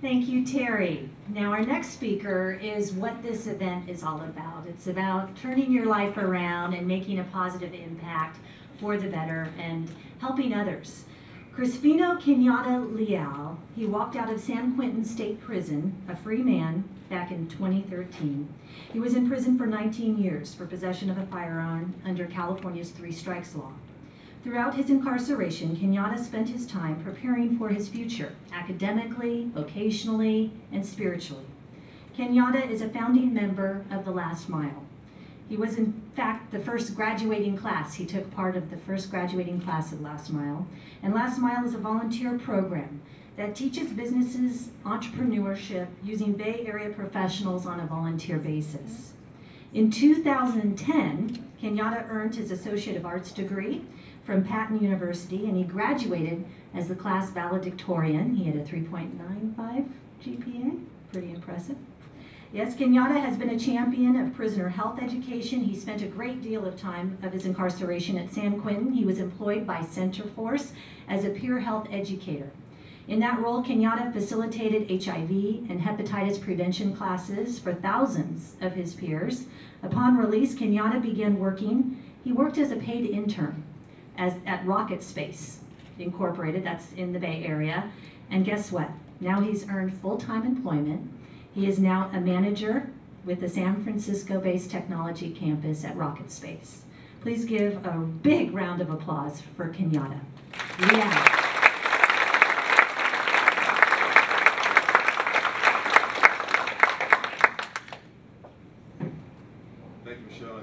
Thank you, Terry. Now our next speaker is what this event is all about. It's about turning your life around and making a positive impact for the better and helping others. Crispino Kenyatta Leal, he walked out of San Quentin State Prison, a free man, back in 2013. He was in prison for 19 years for possession of a firearm under California's 3 strikes law. Throughout his incarceration, Kenyatta spent his time preparing for his future, academically, vocationally, and spiritually. Kenyatta is a founding member of the Last Mile. He was in fact the first graduating class. He took part of the first graduating class of Last Mile. And Last Mile is a volunteer program that teaches businesses entrepreneurship using Bay Area professionals on a volunteer basis. In 2010, Kenyatta earned his Associate of Arts degree from Patton University, and he graduated as the class valedictorian. He had a 3.95 GPA, pretty impressive. Yes, Kenyatta has been a champion of prisoner health education. He spent a great deal of time of his incarceration at San Quentin. He was employed by Centerforce as a peer health educator. In that role, Kenyatta facilitated HIV and hepatitis prevention classes for thousands of his peers. Upon release, Kenyatta began working. He worked as a paid intern at Rocket Space Incorporated, that's in the Bay Area. And guess what? Now he's earned full-time employment. He is now a manager with the San Francisco-based technology campus at Rocket Space. Please give a big round of applause for Kenyatta. Yeah.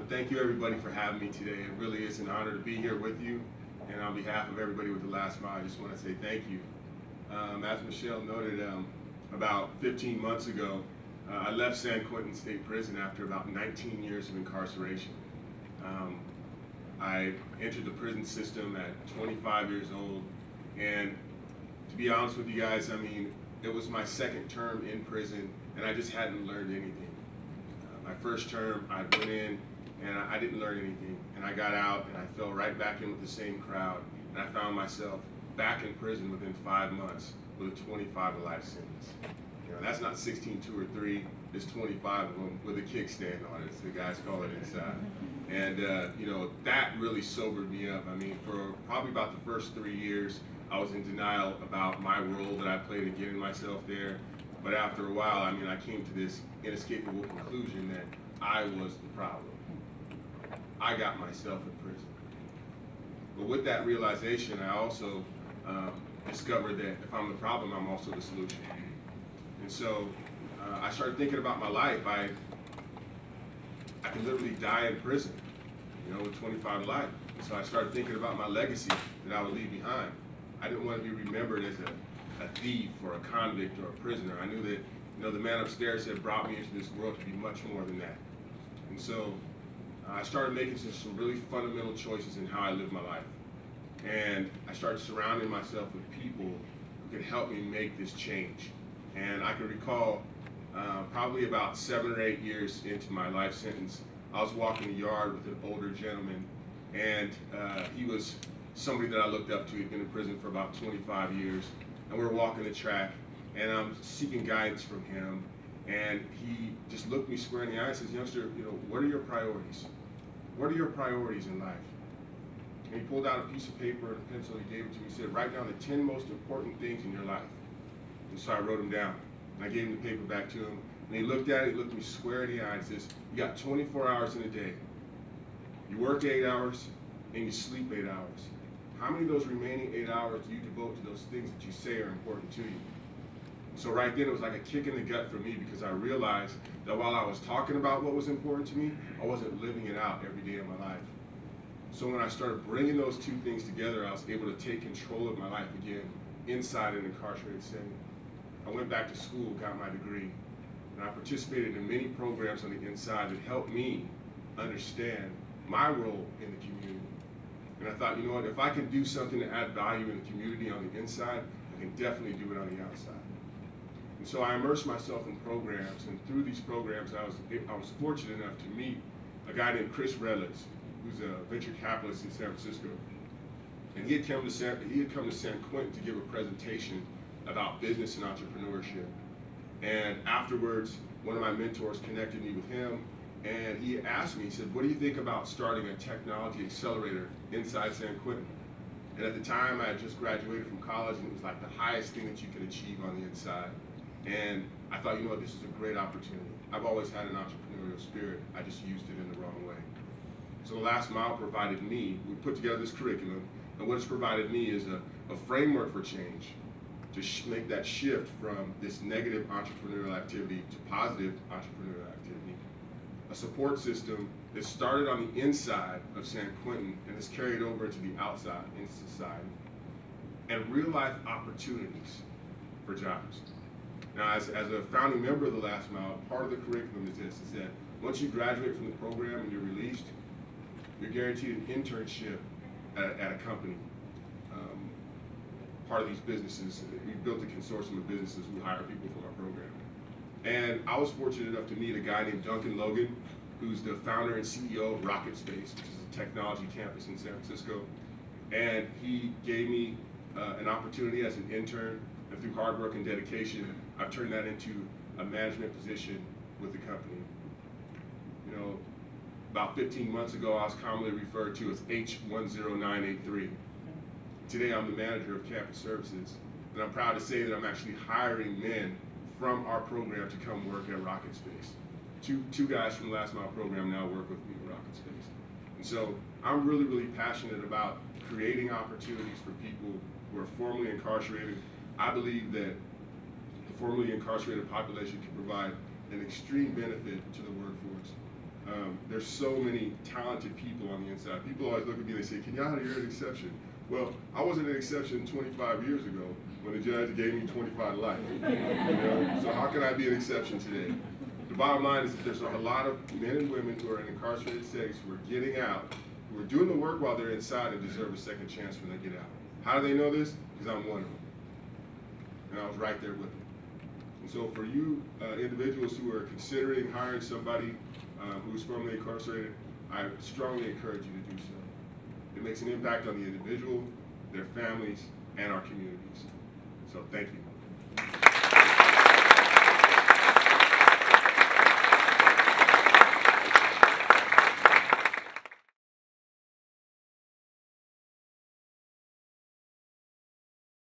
Thank you everybody for having me today. It really is an honor to be here with you. And on behalf of everybody with the Last Mile, I just want to say thank you. As Michelle noted, about 15 months ago, I left San Quentin State Prison after about 19 years of incarceration. I entered the prison system at 25 years old. And to be honest with you guys, I mean, it was my second term in prison and I just hadn't learned anything. My first term, I went in and I didn't learn anything. And I got out and I fell right back in with the same crowd. And I found myself back in prison within 5 months with a 25 to life sentence. You know, that's not 16, 2 or 3, it's 25 of them with a kickstand on it, as the guys call it inside. And you know, that really sobered me up. I mean, for probably about the first 3 years, I was in denial about my role that I played in getting myself there. But after a while, I mean, I came to this inescapable conclusion that I was the problem. I got myself in prison. But with that realization, I also discovered that if I'm the problem, I'm also the solution. And so I started thinking about my life. I could literally die in prison, you know, with 25 to life. And so I started thinking about my legacy that I would leave behind. I didn't want to be remembered as a thief or a convict or a prisoner. I knew that, you know, the man upstairs had brought me into this world to be much more than that. And so I started making some really fundamental choices in how I live my life. And I started surrounding myself with people who could help me make this change. And I can recall probably about 7 or 8 years into my life sentence, I was walking the yard with an older gentleman, and he was somebody that I looked up to. He'd been in prison for about 25 years. And we were walking the track, and I'm seeking guidance from him. And he just looked me square in the eye and says, "Youngster, you know, what are your priorities? What are your priorities in life?" And he pulled out a piece of paper and a pencil, he gave it to me, he said, "Write down the 10 most important things in your life." And so I wrote them down. And I gave him the paper back to him. And he looked at it, he looked me square in the eye and says, "You got 24 hours in a day. You work 8 hours and you sleep 8 hours. How many of those remaining 8 hours do you devote to those things that you say are important to you?" So right then it was like a kick in the gut for me, because I realized that while I was talking about what was important to me, I wasn't living it out every day of my life. So when I started bringing those two things together, I was able to take control of my life again inside an incarcerated setting. I went back to school, got my degree, and I participated in many programs on the inside that helped me understand my role in the community. And I thought, you know what, if I can do something to add value in the community on the inside, I can definitely do it on the outside. And so I immersed myself in programs, and through these programs, I was fortunate enough to meet a guy named Chris Redlitz, who's a venture capitalist in San Francisco. And he had come to San Quentin to give a presentation about business and entrepreneurship. And afterwards, one of my mentors connected me with him, and he asked me, he said, what do you think about starting a technology accelerator inside San Quentin? And at the time, I had just graduated from college, and it was like the highest thing that you could achieve on the inside. And I thought, you know what, this is a great opportunity. I've always had an entrepreneurial spirit. I just used it in the wrong way. So the Last Mile provided me, we put together this curriculum, and what it's provided me is a framework for change to make that shift from this negative entrepreneurial activity to positive entrepreneurial activity. A support system that started on the inside of San Quentin and is carried over into the outside in society. And real life opportunities for jobs. Now, as a founding member of the Last Mile, part of the curriculum is this, is that once you graduate from the program and you're released, you're guaranteed an internship at a company. Part of these businesses, we built a consortium of businesses who hire people from our program. And I was fortunate enough to meet a guy named Duncan Logan, who's the founder and CEO of Rocket Space, which is a technology campus in San Francisco. And he gave me an opportunity as an intern, and through hard work and dedication, I've turned that into a management position with the company. You know, about 15 months ago, I was commonly referred to as H10983. Today, I'm the manager of campus services, and I'm proud to say that I'm actually hiring men from our program to come work at Rocket Space. Two guys from the Last Mile program now work with me at Rocket Space. And so I'm really, really passionate about creating opportunities for people who are formerly incarcerated. I believe that the formerly incarcerated population can provide an extreme benefit to the workforce. There's so many talented people on the inside. People always look at me and they say, Kenyatta, you're an exception. Well, I wasn't an exception 25 years ago when the judge gave me 25 to life. You know? So how can I be an exception today? The bottom line is that there's a lot of men and women who are in incarcerated settings who are getting out, who are doing the work while they're inside and deserve a second chance when they get out. How do they know this? Because I'm one of them. And I was right there with them. And so for you individuals who are considering hiring somebody who's formerly incarcerated, I strongly encourage you to do so. It makes an impact on the individual, their families, and our communities. So thank you.